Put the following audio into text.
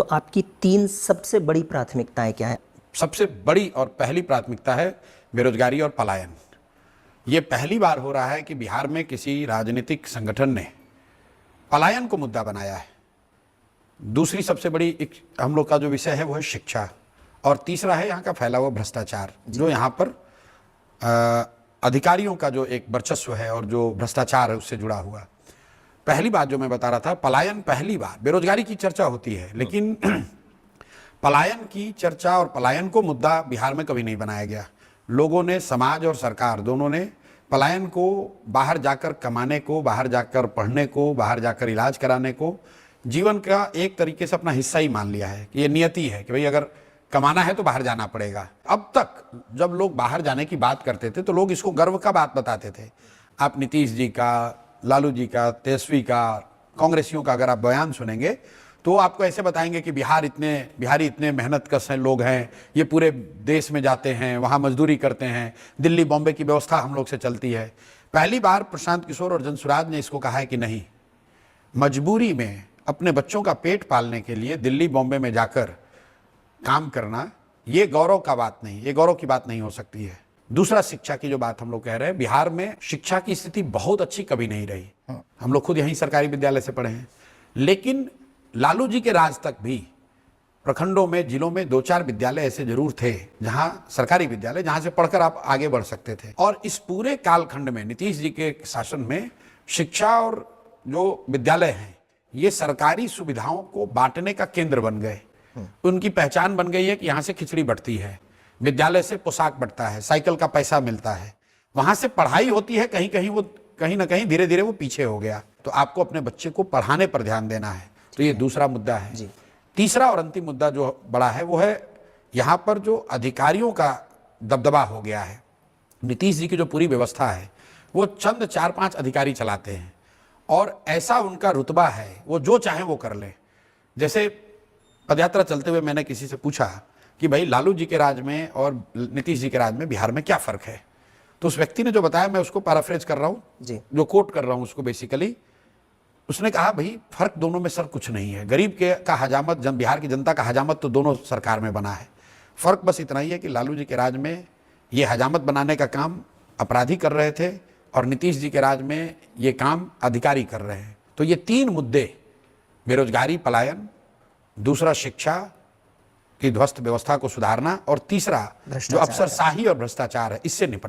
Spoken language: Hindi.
तो आपकी 3 सबसे बड़ी प्राथमिकताएं क्या है? सबसे बड़ी और पहली प्राथमिकता है बेरोजगारी और पलायन। ये पहली बार हो रहा है कि बिहार में किसी राजनीतिक संगठन ने पलायन को मुद्दा बनाया है। दूसरी सबसे बड़ी हम लोग का जो विषय है वो है शिक्षा, और तीसरा है यहाँ का फैला हुआ भ्रष्टाचार, जो यहाँ पर अधिकारियों का जो एक वर्चस्व है और जो भ्रष्टाचार है उससे जुड़ा हुआ। पहली बात जो मैं बता रहा था, पलायन पहली बार, बेरोजगारी की चर्चा होती है लेकिन पलायन की चर्चा और पलायन को मुद्दा बिहार में कभी नहीं बनाया गया। लोगों ने, समाज और सरकार दोनों ने पलायन को, बाहर जाकर कमाने को, बाहर जाकर पढ़ने को, बाहर जाकर इलाज कराने को जीवन का एक तरीके से अपना हिस्सा ही मान लिया है कि ये नियति है कि भाई अगर कमाना है तो बाहर जाना पड़ेगा। अब तक जब लोग बाहर जाने की बात करते थे तो लोग इसको गर्व का बात बताते थे। आप नीतीश जी का, लालू जी का, तेजस्वी का, कांग्रेसियों का अगर आप बयान सुनेंगे तो आपको ऐसे बताएंगे कि बिहारी इतने मेहनत कश लोग हैं, ये पूरे देश में जाते हैं, वहाँ मजदूरी करते हैं, दिल्ली बॉम्बे की व्यवस्था हम लोग से चलती है। पहली बार प्रशांत किशोर और जनसुराज ने इसको कहा है कि नहीं, मजबूरी में अपने बच्चों का पेट पालने के लिए दिल्ली बॉम्बे में जाकर काम करना, ये गौरव का बात नहीं, ये गौरव की बात नहीं हो सकती है। दूसरा, शिक्षा की जो बात हम लोग कह रहे हैं, बिहार में शिक्षा की स्थिति बहुत अच्छी कभी नहीं रही। हम लोग खुद यहीं सरकारी विद्यालय से पढ़े हैं, लेकिन लालू जी के राज तक भी प्रखंडों में, जिलों में 2-4 विद्यालय ऐसे जरूर थे, जहां सरकारी विद्यालय, जहां से पढ़कर आप आगे बढ़ सकते थे। और इस पूरे कालखंड में नीतीश जी के शासन में शिक्षा और जो विद्यालय हैं, ये सरकारी सुविधाओं को बांटने का केंद्र बन गए। उनकी पहचान बन गई है कि यहां से खिचड़ी बढ़ती है, विद्यालय से पोशाक बढ़ता है, साइकिल का पैसा मिलता है, वहां से पढ़ाई होती है। कहीं ना कहीं धीरे धीरे वो पीछे हो गया। तो आपको अपने बच्चे को पढ़ाने पर ध्यान देना है। तो ये दूसरा मुद्दा है। तीसरा और अंतिम मुद्दा जो बड़ा है वो है यहाँ पर जो अधिकारियों का दबदबा हो गया है। नीतीश जी की जो पूरी व्यवस्था है वो चंद 4-5 अधिकारी चलाते हैं, और ऐसा उनका रुतबा है, वो जो चाहे वो कर ले। जैसे पदयात्रा चलते हुए मैंने किसी से पूछा कि भाई लालू जी के राज में और नीतीश जी के राज में बिहार में क्या फर्क है, तो उस व्यक्ति ने जो बताया, मैं उसको पैराफ्रेज कर रहा हूँ, जो कोट कर रहा हूँ उसको बेसिकली, उसने कहा भाई फर्क दोनों में सर कुछ नहीं है। गरीब के का हजामत, बिहार की जनता का हजामत तो दोनों सरकार में बना है। फर्क बस इतना ही है कि लालू जी के राज में ये हजामत बनाने का काम अपराधी कर रहे थे और नीतीश जी के राज में ये काम अधिकारी कर रहे हैं। तो ये 3 मुद्दे, बेरोजगारी, पलायन, दूसरा शिक्षा की ध्वस्त व्यवस्था को सुधारना, और तीसरा जो अफसरशाही और भ्रष्टाचार है, इससे निपटना।